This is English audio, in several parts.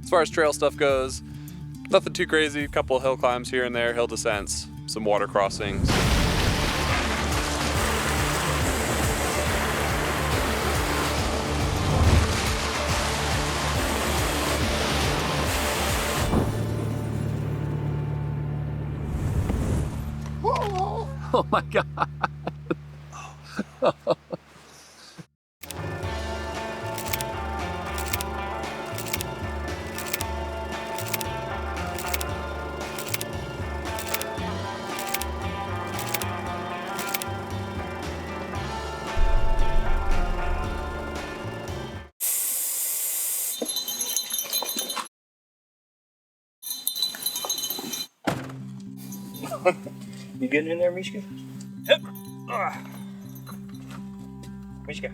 As far as trail stuff goes, nothing too crazy. A couple hill climbs here and there, hill descents, some water crossings. Oh my God. You getting in there, Mishka? Yep. Mishka,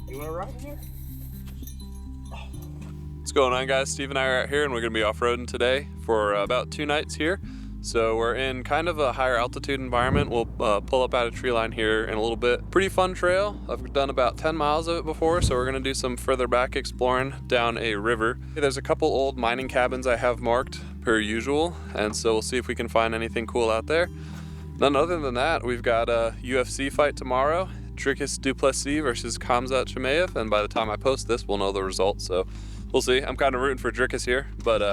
you want to ride in here? What's going on, guys? Steve and I are out here and we're going to be off-roading today for about 2 nights here. So we're in kind of a higher altitude environment. We'll pull up out a tree line here in a little bit. Pretty fun trail. I've done about 10 miles of it before, so we're going to do some further back exploring down a river. There's a couple old mining cabins I have marked per usual, and so we'll see if we can find anything cool out there. None other than that, we've got a UFC fight tomorrow. Dricus du Plessis versus Khamzat Chimaev, and by the time I post this, we'll know the result, so we'll see. I'm kind of rooting for Dricus here, but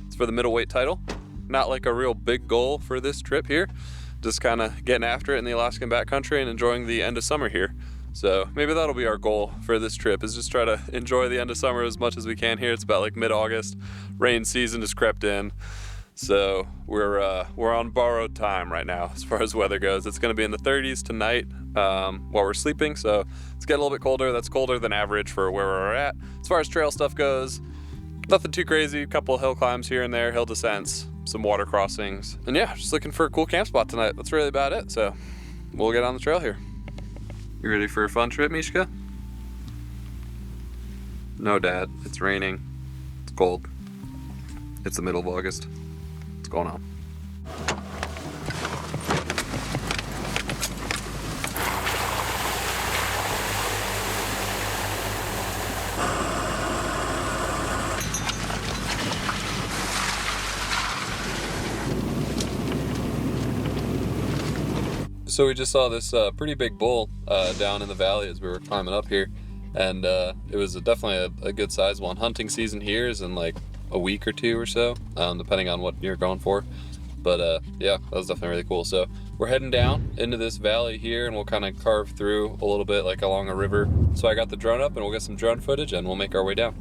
it's for the middleweight title. Not like a real big goal for this trip here. Just kind of getting after it in the Alaskan backcountry and enjoying the end of summer here. So maybe that'll be our goal for this trip, is just try to enjoy the end of summer as much as we can here. It's about like mid-August. Rain season has crept in. So we're on borrowed time right now as far as weather goes. It's going to be in the 30s tonight while we're sleeping, so it's getting a little bit colder. That's colder than average for where we're at. As far as trail stuff goes, nothing too crazy. A couple hill climbs here and there, hill descents, some water crossings, and yeah, just looking for a cool camp spot tonight. That's really about it. So we'll get on the trail here. You ready for a fun trip, Mishka? No, Dad. It's raining. It's cold. It's the middle of August. What's going on? So we just saw this pretty big bull down in the valley as we were climbing up here, and it was definitely a good sized one. Hunting season here is in like a week or 2 or so, depending on what you're going for. But yeah, that was definitely really cool. So we're heading down into this valley here, and we'll kind of carve through a little bit like along a river. So I got the drone up and we'll get some drone footage and we'll make our way down.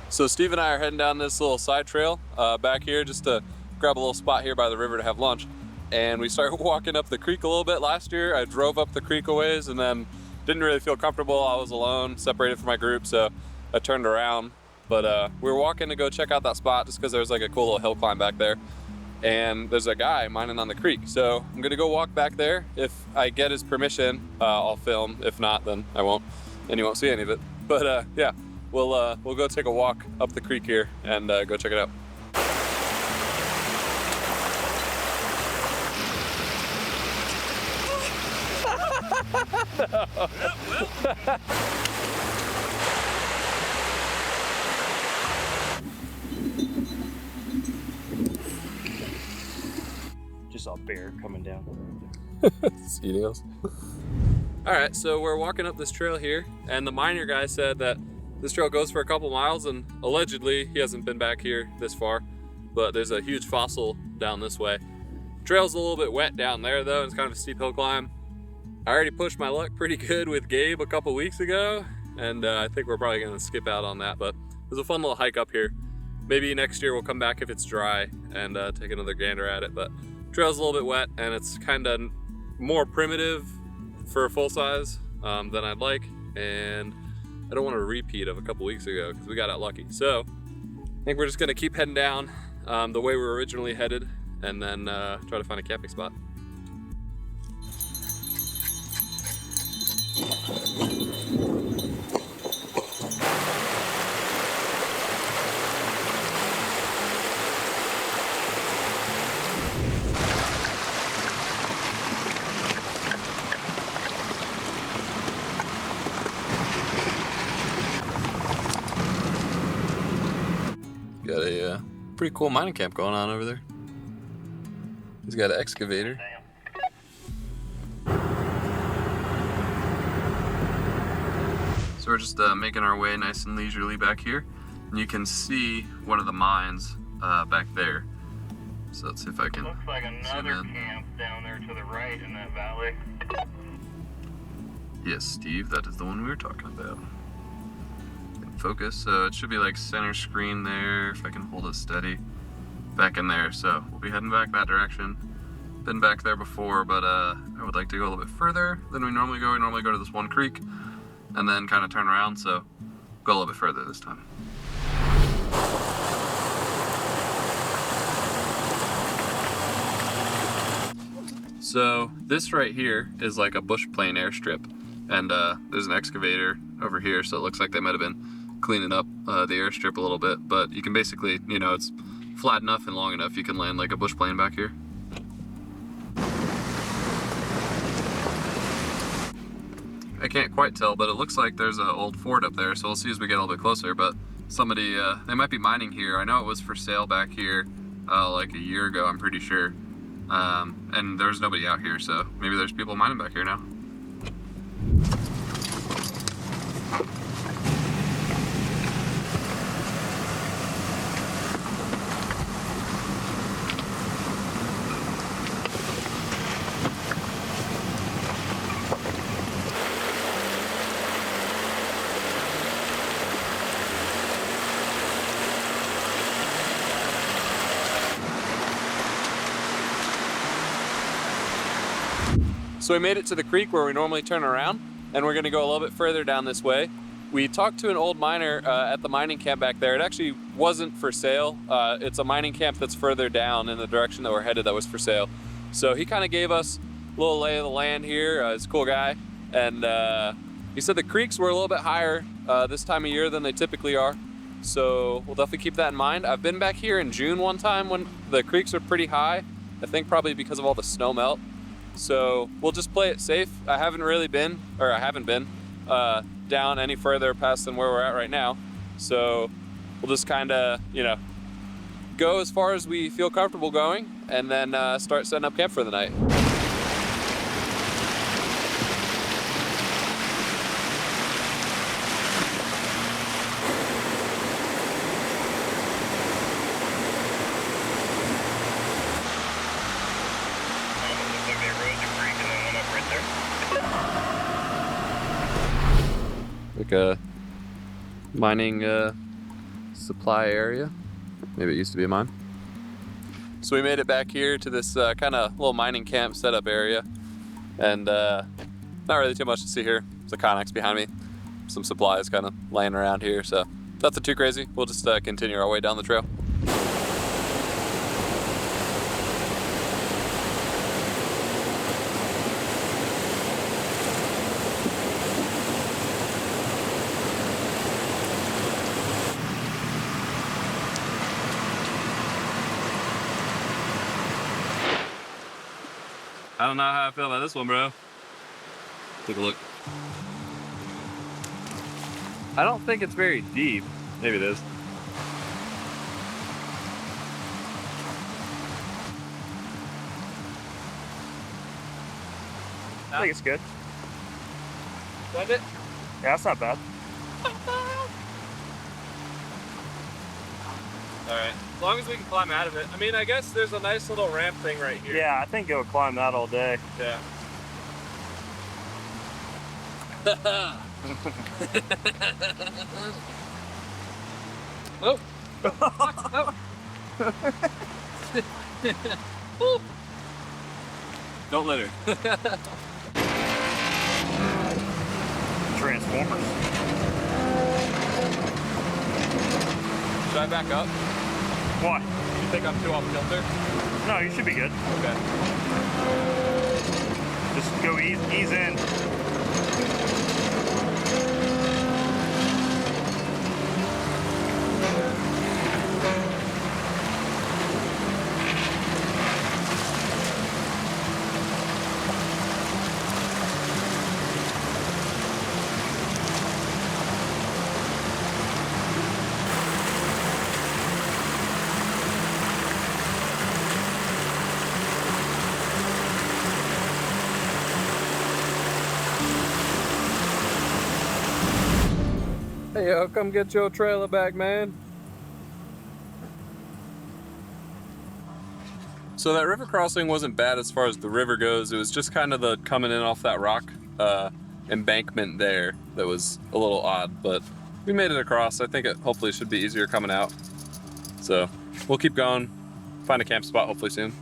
So Steve and I are heading down this little side trail back here just to grab a little spot here by the river to have lunch. And we started walking up the creek a little bit last year. I drove up the creek a ways and then didn't really feel comfortable. I was alone, separated from my group, so I turned around. But we were walking to go check out that spot just because there was like a cool little hill climb back there. And there's a guy mining on the creek. So I'm gonna go walk back there. If I get his permission, I'll film. If not, then I won't, and you won't see any of it. But yeah. We'll go take a walk up the creek here and go check it out. Just saw a bear coming down. Mosquitoes. All right, so we're walking up this trail here, and the miner guy said that this trail goes for a couple miles, and allegedly he hasn't been back here this far, but there's a huge fossil down this way. Trail's a little bit wet down there though, and it's kind of a steep hill climb. I already pushed my luck pretty good with Gabe a couple weeks ago, and I think we're probably gonna skip out on that, but it was a fun little hike up here. Maybe next year we'll come back if it's dry and take another gander at it, but trail's a little bit wet and it's kind of more primitive for a full size than I'd like, and I don't want a repeat of a couple weeks ago because we got out lucky. So I think we're just gonna keep heading down the way we were originally headed, and then try to find a camping spot. Got a pretty cool mining camp going on over there. He's got an excavator. So we're just making our way nice and leisurely back here. And you can see one of the mines back there. So let's see if I can. Looks like another camp down there to the right in that valley. Yes, Steve, that is the one we were talking about. Focus, so it should be like center screen there, if I can hold it steady. Back in there, so we'll be heading back that direction. Been back there before, but I would like to go a little bit further than we normally go. We normally go to this one creek and then kind of turn around, so go a little bit further this time. So this right here is like a bush plane airstrip, and there's an excavator over here, so it looks like they might have been cleaning up the airstrip a little bit, but you can basically, you know, it's flat enough and long enough you can land like a bush plane back here. I can't quite tell, but it looks like there's an old fort up there, so we'll see as we get a little bit closer. But somebody, they might be mining here. I know it was for sale back here like a year ago, I'm pretty sure. And there's nobody out here, so maybe there's people mining back here now. So we made it to the creek where we normally turn around, and we're gonna go a little bit further down this way. We talked to an old miner at the mining camp back there. It actually wasn't for sale. It's a mining camp that's further down in the direction that we're headed that was for sale. So he kind of gave us a little lay of the land here. He's a cool guy. And he said the creeks were a little bit higher this time of year than they typically are. So we'll definitely keep that in mind. I've been back here in June one time when the creeks are pretty high. I think probably because of all the snow melt. So we'll just play it safe. I haven't been down any further past than where we're at right now. So we'll just kind of, you know, go as far as we feel comfortable going, and then start setting up camp for the night. Like a mining supply area. Maybe it used to be a mine. So we made it back here to this kind of little mining camp setup area, and not really too much to see here. There's a Connex behind me, some supplies kind of laying around here, so nothing too crazy. We'll just continue our way down the trail. I don't know how I feel about this one, bro. Take a look. I don't think it's very deep. Maybe it is. I think it's good. Send it? Yeah, that's not bad. Alright. As long as we can climb out of it. I mean, I guess there's a nice little ramp thing right here. Yeah, I think it would climb that all day. Yeah. Oh. Oh. Don't let her. Transformers. Should I back up? Why? You think I'm too off kilter? No, you should be good. Okay. Just go ease in. Hey, yo, come get your trailer back, man. So that river crossing wasn't bad as far as the river goes. It was just kind of the coming in off that rock embankment there that was a little odd, but we made it across. I think it hopefully should be easier coming out. So we'll keep going, find a camp spot hopefully soon.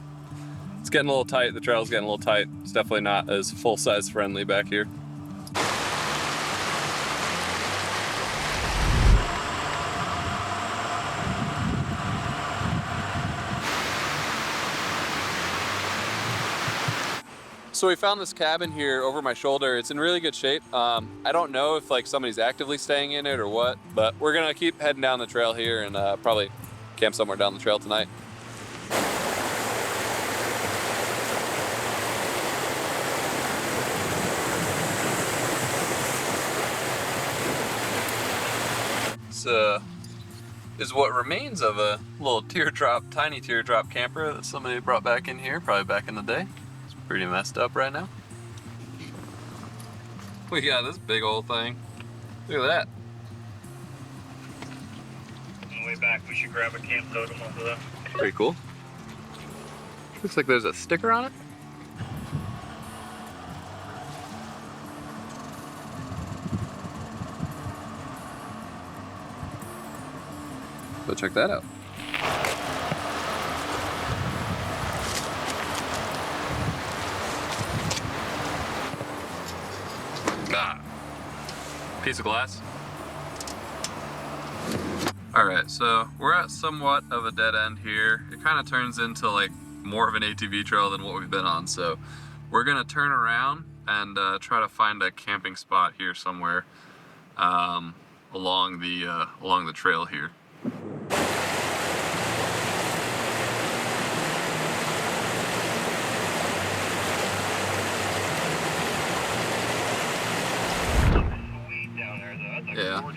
It's getting a little tight. The trail's getting a little tight. It's definitely not as full-size friendly back here. So we found this cabin here over my shoulder. It's in really good shape. I don't know if like somebody's actively staying in it or what, but we're gonna keep heading down the trail here and probably camp somewhere down the trail tonight. This is what remains of a little tiny teardrop camper that somebody brought back in here, probably back in the day. Pretty messed up right now. We got this big old thing. Look at that. On the way back, we should grab a camp totem off of that. Pretty cool. Looks like there's a sticker on it. Go check that out. Piece of glass. All right, so we're at somewhat of a dead end here. It kind of turns into like more of an ATV trail than what we've been on. So we're gonna turn around and try to find a camping spot here somewhere along the trail here. Yeah.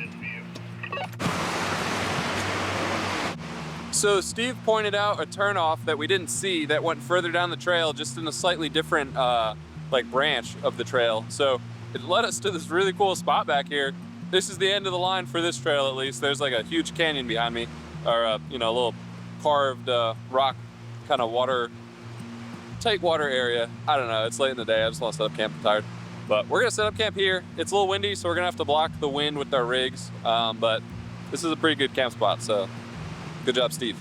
So Steve pointed out a turnoff that we didn't see that went further down the trail, just in a slightly different like branch of the trail. So it led us to this really cool spot back here. This is the end of the line for this trail, at least. There's like a huge canyon behind me, or you know, a little carved rock kind of tight water area. I don't know. It's late in the day. I just want to set up camp. I'm tired. But we're gonna set up camp here. It's a little windy, so we're gonna have to block the wind with our rigs. But this is a pretty good camp spot, so good job, Steve.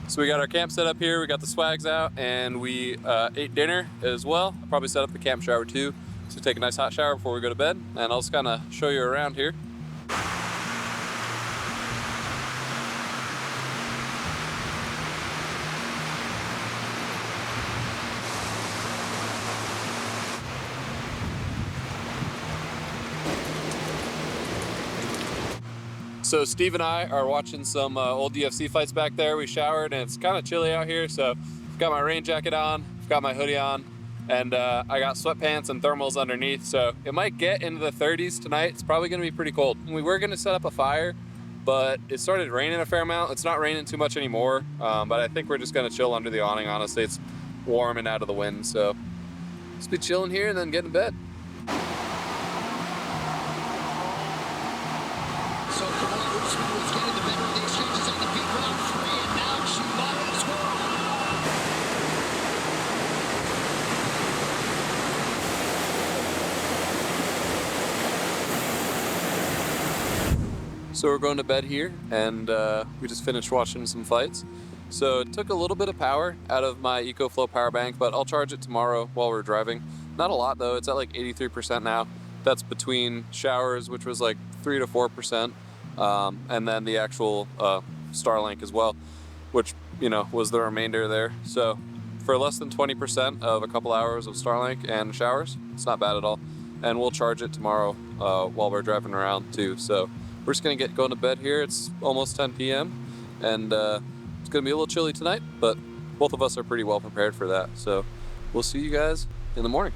So we got our camp set up here, we got the swags out, and we ate dinner as well. I'll probably set up the camp shower too. So take a nice hot shower before we go to bed, and I'll just kind of show you around here. So Steve and I are watching some old UFC fights back there. We showered and it's kind of chilly out here, so I've got my rain jacket on, I've got my hoodie on, and I got sweatpants and thermals underneath, so it might get into the 30s tonight. It's probably gonna be pretty cold. We were gonna set up a fire, but it started raining a fair amount. It's not raining too much anymore, but I think we're just gonna chill under the awning, honestly. It's warm and out of the wind, so let's be chilling here and then get in bed. So we're going to bed here, and we just finished watching some fights. So it took a little bit of power out of my EcoFlow power bank, but I'll charge it tomorrow while we're driving. Not a lot though, it's at like 83% now. That's between showers, which was like 3 to 4%, and then the actual Starlink as well, which, you know, was the remainder there. So for less than 20% of a couple hours of Starlink and showers, it's not bad at all. And we'll charge it tomorrow while we're driving around too. So we're just gonna get going to bed here. It's almost 10 p.m. and it's gonna be a little chilly tonight, but both of us are pretty well prepared for that. So we'll see you guys in the morning.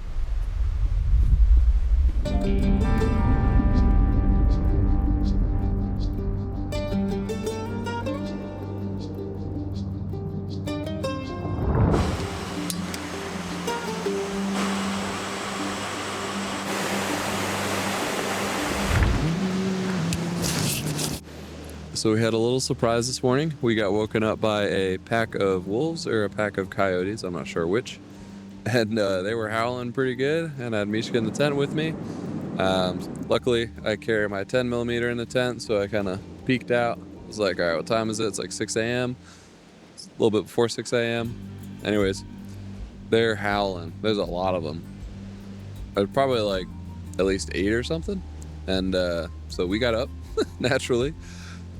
So we had a little surprise this morning. We got woken up by a pack of wolves or a pack of coyotes, I'm not sure which. And they were howling pretty good, and I had Mishka in the tent with me. Luckily, I carry my 10mm in the tent, so I kind of peeked out. I was like, all right, what time is it? It's like 6 a.m. It's a little bit before 6 a.m. Anyways, they're howling. There's a lot of them. There's probably like at least 8 or something. And so we got up, naturally.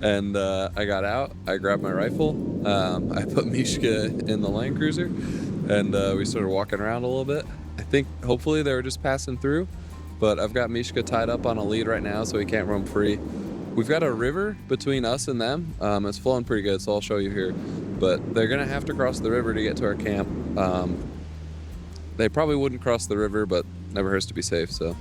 And I got out, I grabbed my rifle, I put Mishka in the Land Cruiser, and we started walking around a little bit. I think hopefully they were just passing through, but I've got Mishka tied up on a lead right now so he can't roam free. We've got a river between us and them. It's flowing pretty good, so I'll show you here. But they're gonna have to cross the river to get to our camp. They probably wouldn't cross the river, but never hurts to be safe, so.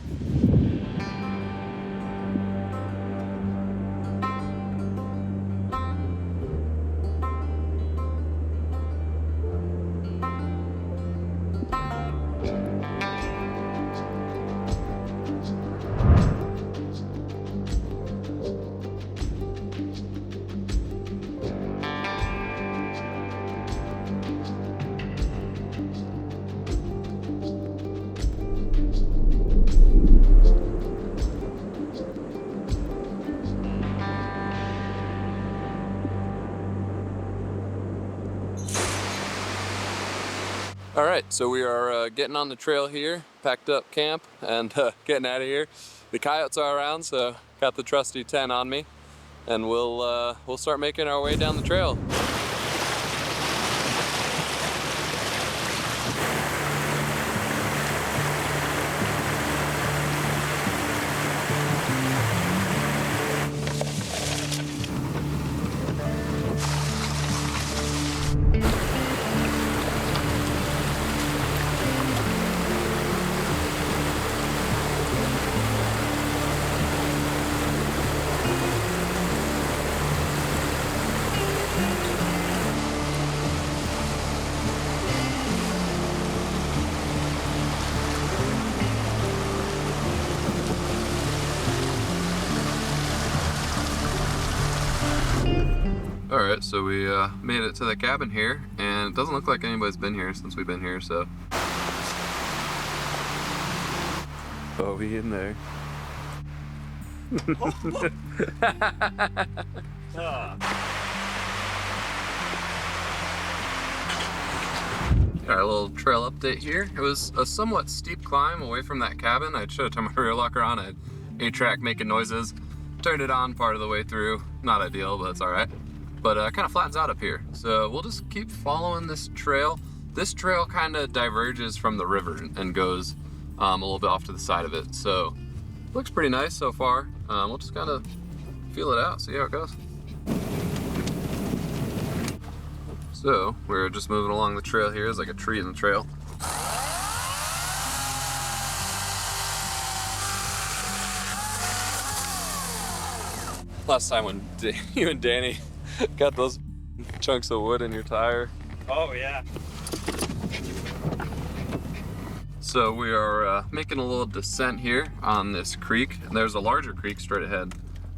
All right, so we are getting on the trail here, packed up camp, and getting out of here. The coyotes are around, so got the trusty 10 on me, and we'll start making our way down the trail. Alright, so we made it to the cabin here, and it doesn't look like anybody's been here since we've been here, so. Oh, we in there. Alright, a little trail update here. It was a somewhat steep climb away from that cabin. I should have turned my rear locker on. I had 8-track making noises. Turned it on part of the way through. Not ideal, but it's alright. But kind of flattens out up here. So we'll just keep following this trail. This trail kind of diverges from the river and goes a little bit off to the side of it. So looks pretty nice so far. We'll just kind of feel it out, see how it goes. So we're just moving along the trail here. There's like a tree in the trail. Last time when you and Danny got those chunks of wood in your tire. Oh yeah. So we are making a little descent here on this creek. There's a larger creek straight ahead.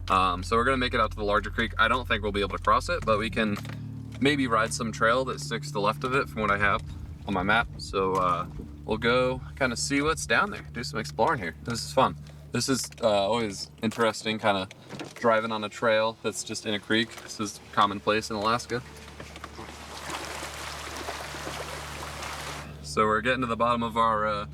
So we're gonna make it out to the larger creek. I don't think we'll be able to cross it, but we can maybe ride some trail that sticks to the left of it from what I have on my map. So we'll go kind of see what's down there, do some exploring here. This is fun. This is always interesting, kind of driving on a trail that's just in a creek. This is commonplace in Alaska. So we're getting to the bottom of our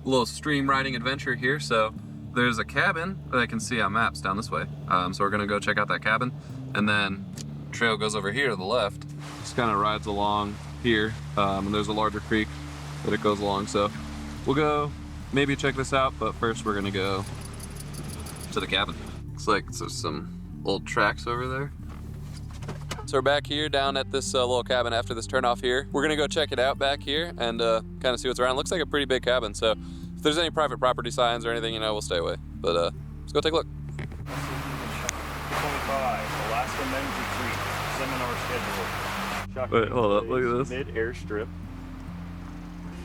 little stream riding adventure here. So there's a cabin that I can see on maps down this way. So we're gonna go check out that cabin, and then trail goes over here to the left. Just kind of rides along here, and there's a larger creek that it goes along. So we'll go maybe check this out, but first we're gonna go to the cabin. Looks like there's some old tracks over there. So we're back here down at this little cabin after this turnoff here. We're gonna go check it out back here and kind of see what's around. Looks like a pretty big cabin, so if there's any private property signs or anything, you know, we'll stay away. But let's go take a look. 25, Alaskan men's retreat, seminar schedule. Wait, hold up, look at this. Mid airstrip.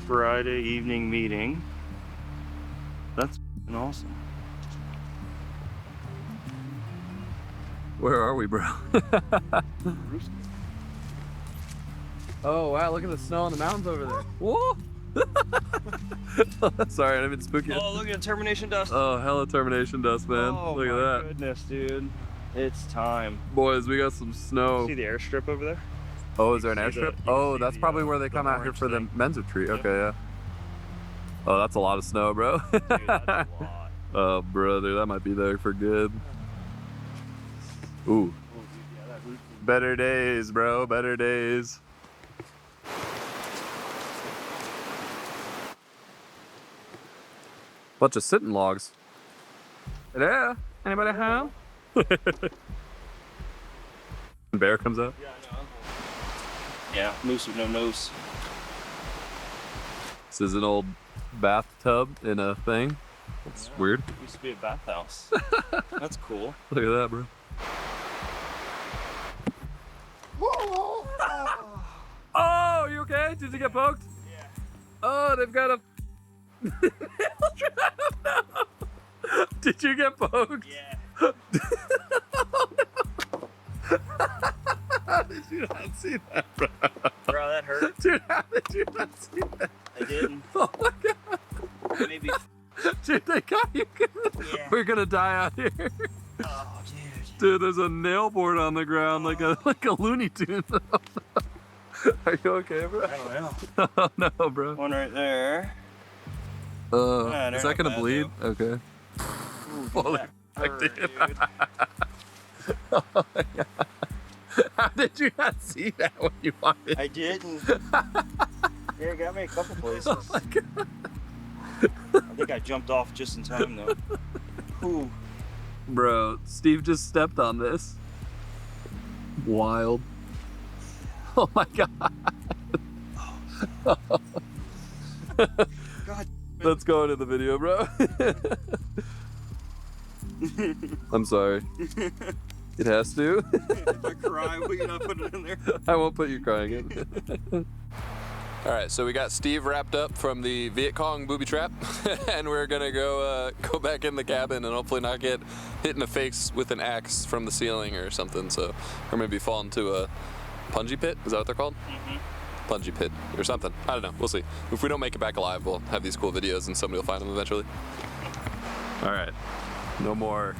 Friday evening meeting. That's awesome. Where are we, bro? Oh wow, look at the snow on the mountains over there. Whoa! Sorry, I didn't mean to spook you. Oh, look at the termination dust. Oh, hella termination dust, man. Oh, look at that. Goodness, dude. It's time. Boys, we got some snow. See the airstrip over there? Oh, is there an see airstrip? the- you Oh, can that's see probably the, where they come out here orange for the thing. men's retreat. Yep. Okay, yeah. Oh, that's a lot of snow, bro. Dude, that's a lot. Oh, brother, that might be there for good. Ooh. Oh, dude, yeah, that roof is- Better days, bro. Better days. Bunch of sitting logs. Hello? Anybody home? Bear comes out. Yeah, I know. Yeah, moose with no nose. This is an old bathtub in a thing. It's weird. Used to be a bathhouse. That's cool. Look at that, bro. Oh, you okay? Did you get poked? Yeah. Oh, they've got a nail trap now. Did you get poked? Yeah. How did you not see that, bro? Bro, that hurt. Dude, how did you not see that? I didn't. Oh my god. Maybe. Dude, they got you good. Yeah. We're gonna die out here. Oh, dude. Dude, there's a nail board on the ground like a Looney Tune. Are you okay, bro? I don't know. Oh no, bro. One right there. Is they're that gonna not bad, bleed? Okay. Ooh, Holy that fuck, hurt, dude. dude. Oh my god. How did you not see that when you wanted? I didn't. Yeah, it got me a couple places. Oh my god. I think I jumped off just in time though. Ooh. Bro, Steve just stepped on this. Wild. Oh my god. God. Let's go into the video, bro. I'm sorry. It has to. If I cry, will you not put it in there? I won't put you crying in. All right, so we got Steve wrapped up from the Viet Cong booby trap, and we're gonna go back in the cabin and hopefully not get hit in the face with an axe from the ceiling or something. So, or maybe fall into a punji pit. Is that what they're called? Mm-hmm. Punji pit or something. I don't know. We'll see. If we don't make it back alive, we'll have these cool videos and somebody will find them eventually. All right, no more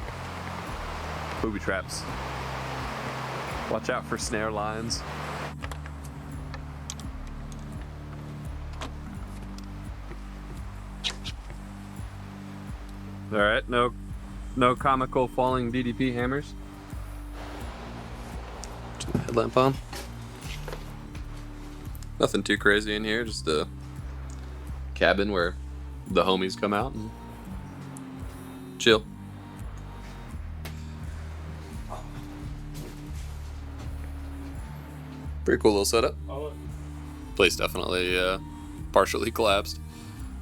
booby traps. Watch out for snare lines. All right, no comical falling DDP hammers. Turn the headlamp on. Nothing too crazy in here, just a cabin where the homies come out and chill. Pretty cool little setup. Place definitely partially collapsed.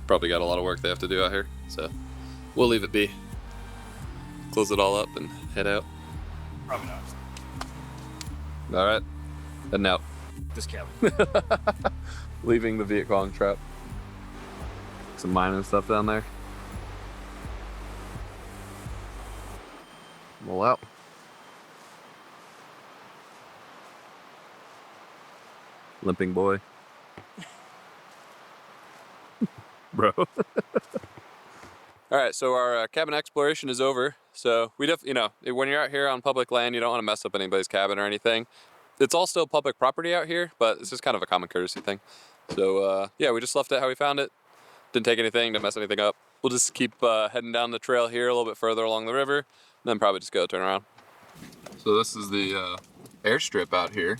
Probably got a lot of work they have to do out here, so we'll leave it be. Close it all up and head out. Probably not. All right, heading out. This cabin. Leaving the Viet Cong trap. Some mining stuff down there. Roll out. Limping boy. Bro. All right, so our cabin exploration is over. So we when you're out here on public land, you don't want to mess up anybody's cabin or anything. It's all still public property out here, but it's just kind of a common courtesy thing. So yeah, we just left it how we found it. Didn't take anything, didn't mess anything up. We'll just keep heading down the trail here a little bit further along the river, and then probably just go turn around. So this is the airstrip out here,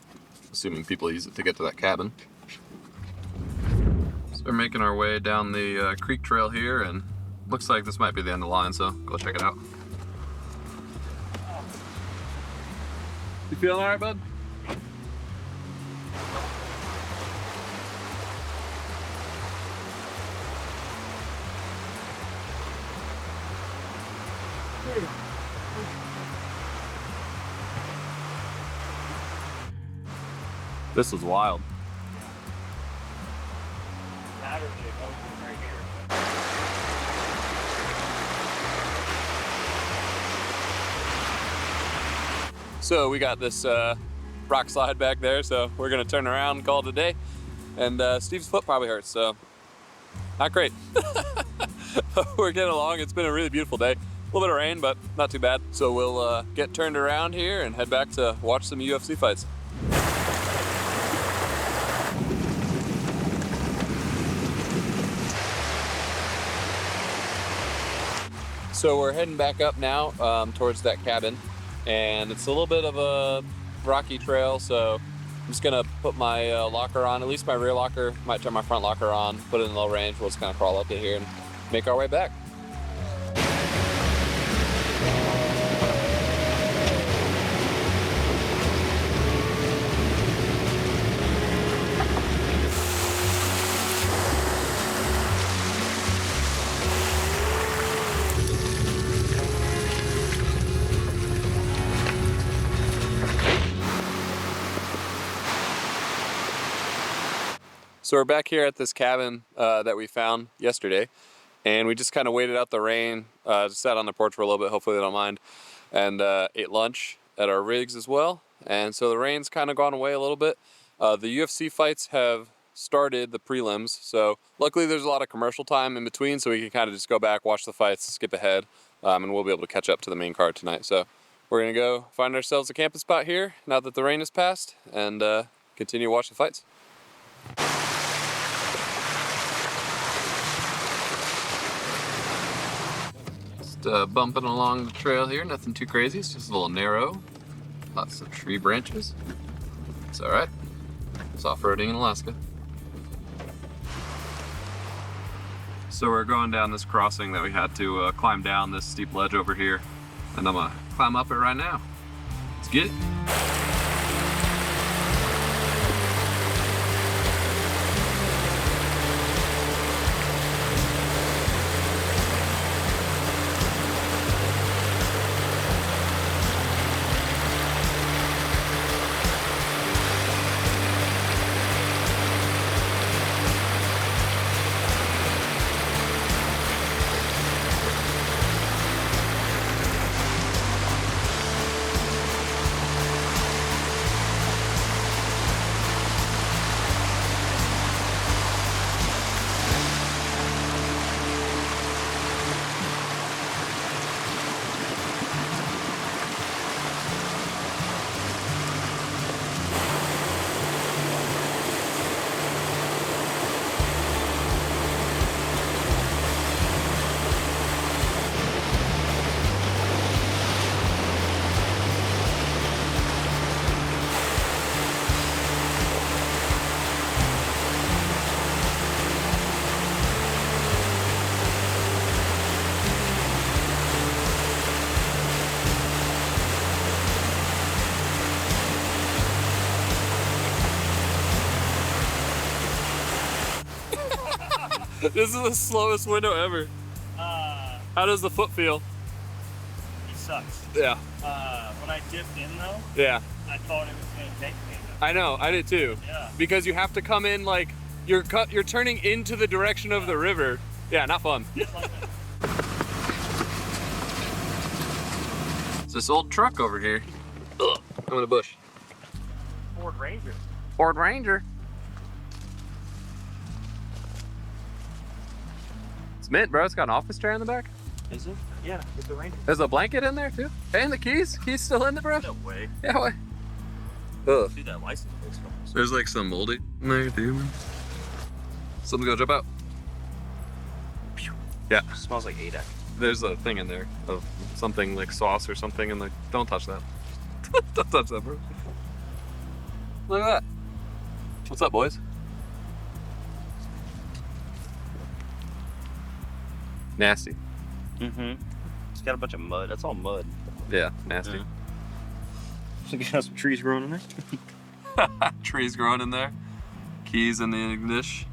assuming people use it to get to that cabin. So we're making our way down the creek trail here, and looks like this might be the end of the line, so go check it out. You feeling all right, bud? This was wild. So we got this rock slide back there, so we're gonna turn around and call it a day. And Steve's foot probably hurts, so not great. We're getting along. It's been a really beautiful day. A little bit of rain, but not too bad. So we'll get turned around here and head back to watch some UFC fights. So we're heading back up now towards that cabin, and it's a little bit of a rocky trail, so I'm just gonna put my locker on, at least my rear locker, might turn my front locker on, put it in low range. We'll just kind of crawl up to here and make our way back. So we're back here at this cabin that we found yesterday, and we just kind of waited out the rain, just sat on the porch for a little bit, hopefully they don't mind, and ate lunch at our rigs as well. And so the rain's kind of gone away a little bit. The UFC fights have started, the prelims, so luckily there's a lot of commercial time in between, so we can kind of just go back, watch the fights, skip ahead, and we'll be able to catch up to the main card tonight. So we're gonna go find ourselves a camping spot here now that the rain has passed, and continue to watch the fights. Bumping along the trail here, nothing too crazy, it's just a little narrow, lots of tree branches. It's all right, it's off-roading in Alaska. So we're going down this crossing that we had to climb down this steep ledge over here, and I'm gonna climb up it right now. Let's get it. This is the slowest window ever. How does the foot feel? It sucks. Yeah. When I dipped in though, Yeah. I thought it was gonna take me. I know, I did too. Yeah. Because you have to come in like, you're turning into the direction of the river. Yeah, not fun. Just like that. It's this old truck over here. Ugh, I'm in a bush. Ford Ranger. Ford Ranger. It's mint, bro. It's got an office chair in the back. Is it? Yeah, it's a Ranger. There's a blanket in there too. And the keys. Keys still in there, bro? No way. Yeah, way. Ugh. See that license plate. There's like some moldy in there too. Something gonna jump out. Yeah. Smells like ADAC. There's a thing in there of something like sauce or something, and like, don't touch that. Don't touch that, bro. Look at that. What's up, boys? Nasty. Mm-hmm. It's got a bunch of mud. That's all mud. Yeah, nasty. So you got some trees growing in there? Trees growing in there. Keys in the ignition.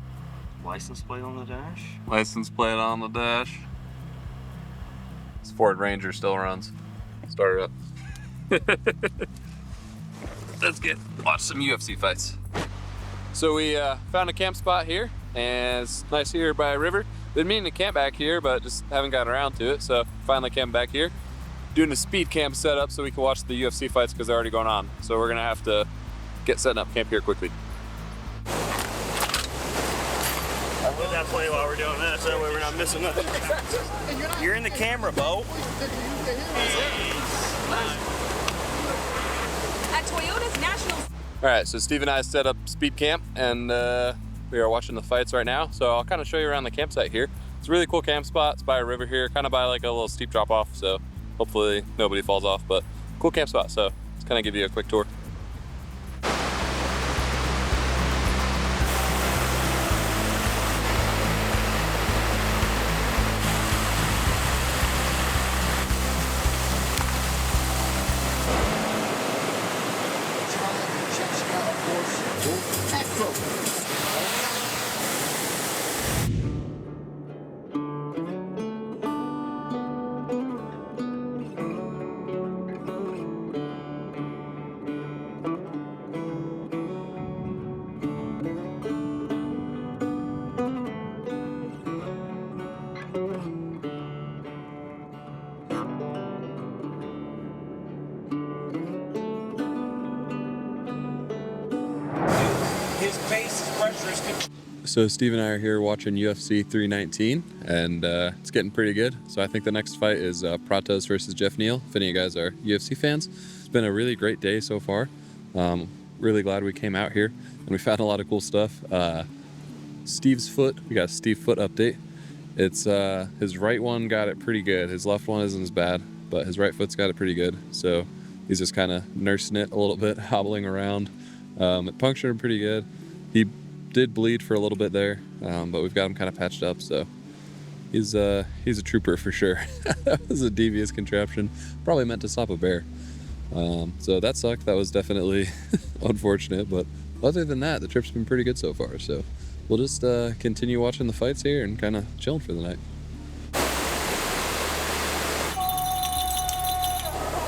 License plate on the dash. License plate on the dash. This Ford Ranger still runs. Start it up. Let's watch some UFC fights. So we found a camp spot here, and it's nice here by a river. Been meaning to camp back here, but just haven't gotten around to it. So finally camped back here. Doing a speed camp setup so we can watch the UFC fights because they're already going on. So we're gonna have to get setting up camp here quickly. I'll put that play while we're doing this, that way we're not missing nothing. You're in the camera, Bo. At Toyota's National. All right, so Steve and I set up speed camp, and we are watching the fights right now. So I'll kind of show you around the campsite here. It's a really cool camp spot. It's by a river here, kind of by like a little steep drop off. So hopefully nobody falls off, but cool camp spot. So let's kind of give you a quick tour. His base pressure is good. So Steve and I are here watching UFC 319, and it's getting pretty good. So I think the next fight is Pratos versus Jeff Neal, if any of you guys are UFC fans. It's been a really great day so far. Really glad we came out here, and we found a lot of cool stuff. Steve's foot, we got a Steve foot update. It's his right one got it pretty good. His left one isn't as bad, but his right foot's got it pretty good. So he's just kind of nursing it a little bit, hobbling around. It punctured him pretty good. He did bleed for a little bit there, but we've got him kind of patched up, so he's a trooper for sure. That was a devious contraption, probably meant to stop a bear. So that sucked. That was definitely unfortunate, but other than that, the trip's been pretty good so far. So we'll just continue watching the fights here and kind of chilling for the night.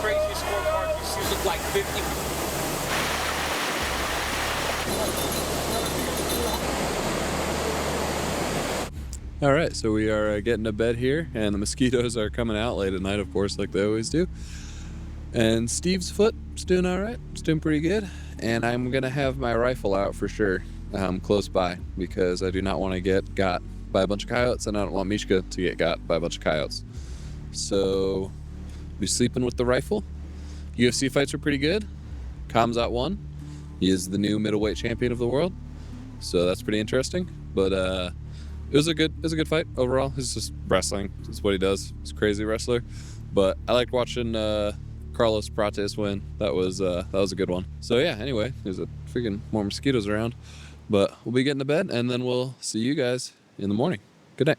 Crazy scorecard. You see, look like 50. All right, so we are getting to bed here, and the mosquitoes are coming out late at night, of course, like they always do. And Steve's foot's doing all right. It's doing pretty good. And I'm going to have my rifle out for sure close by, because I do not want to get got by a bunch of coyotes, and I don't want Mishka to get got by a bunch of coyotes. So we're sleeping with the rifle. UFC fights are pretty good. Kamzat won. He is the new middleweight champion of the world. So that's pretty interesting. But it was a good fight overall. It's just wrestling. That's what he does. He's a crazy wrestler. But I liked watching Carlos Prates win. That was a good one. So yeah, anyway, there's a freaking more mosquitoes around. But we'll be getting to bed, and then we'll see you guys in the morning. Good night.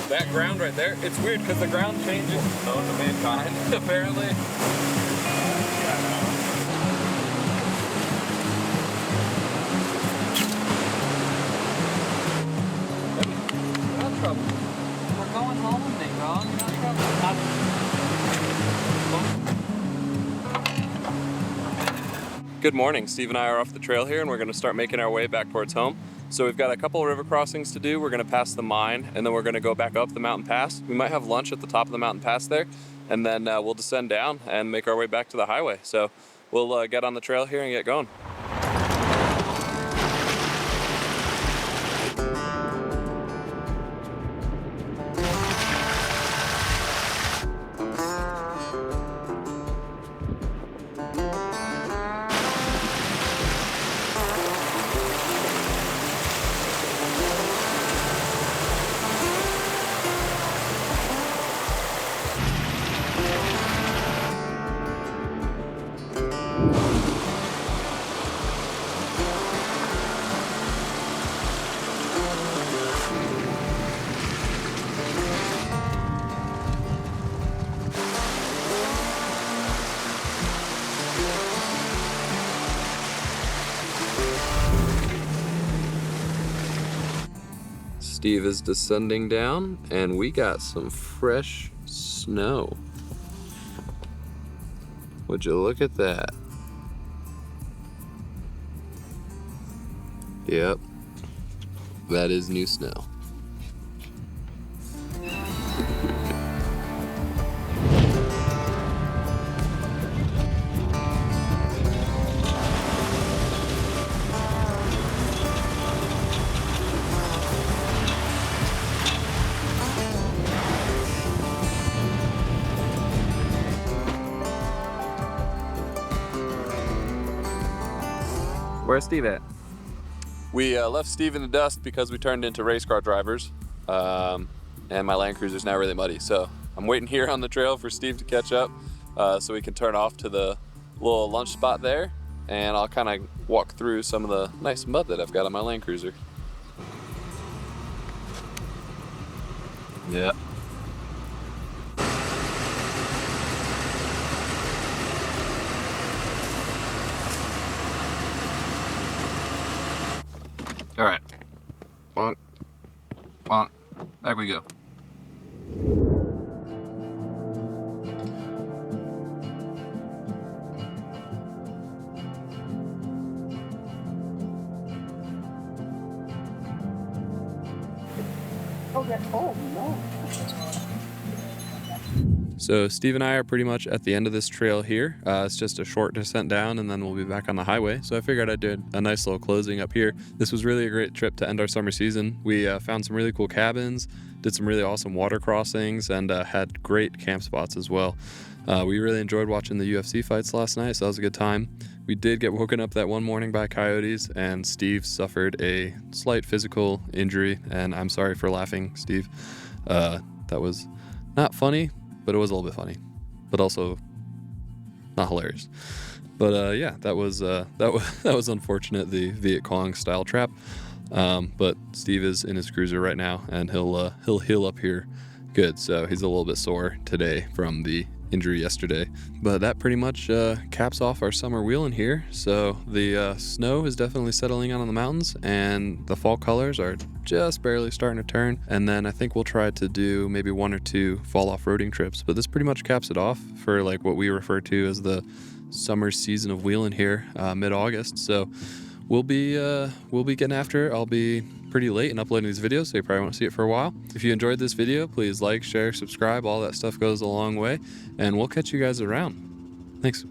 That ground right there, it's weird because the ground changes known to mankind, apparently. No trouble. We're going home, ding dong. No trouble. Good morning. Steve and I are off the trail here, and we're going to start making our way back towards home. So we've got a couple of river crossings to do. We're going to pass the mine, and then we're going to go back up the mountain pass. We might have lunch at the top of the mountain pass there, and then we'll descend down and make our way back to the highway. So we'll get on the trail here and get going. Steve is descending down, and we got some fresh snow. Would you look at that? Yep, that is new snow. Where's Steve at? We left Steve in the dust because we turned into race car drivers, and my Land Cruiser's now really muddy. So I'm waiting here on the trail for Steve to catch up so we can turn off to the little lunch spot there, and I'll kind of walk through some of the nice mud that I've got on my Land Cruiser. Yeah. All right, bonk, bonk, back we go. So Steve and I are pretty much at the end of this trail here. It's just a short descent down and then we'll be back on the highway. So I figured I'd do a nice little closing up here. This was really a great trip to end our summer season. We found some really cool cabins, did some really awesome water crossings, and had great camp spots as well. We really enjoyed watching the UFC fights last night, so that was a good time. We did get woken up that one morning by coyotes, and Steve suffered a slight physical injury, and I'm sorry for laughing, Steve. That was not funny, but it was a little bit funny, but also not hilarious. But yeah, that was unfortunate, the Viet Cong style trap. But Steve is in his cruiser right now, and he'll heal up here good. So he's a little bit sore today from the injury yesterday. But that pretty much caps off our summer wheeling here. So the snow is definitely settling on the mountains, and the fall colors are just barely starting to turn. And then I think we'll try to do maybe 1 or 2 fall off-roading trips. But this pretty much caps it off for like what we refer to as the summer season of wheeling here, mid-August. So we'll be getting after it. I'll be pretty late in uploading these videos, so you probably won't see it for a while. If you enjoyed this video, please like, share, subscribe. All that stuff goes a long way, and we'll catch you guys around. Thanks.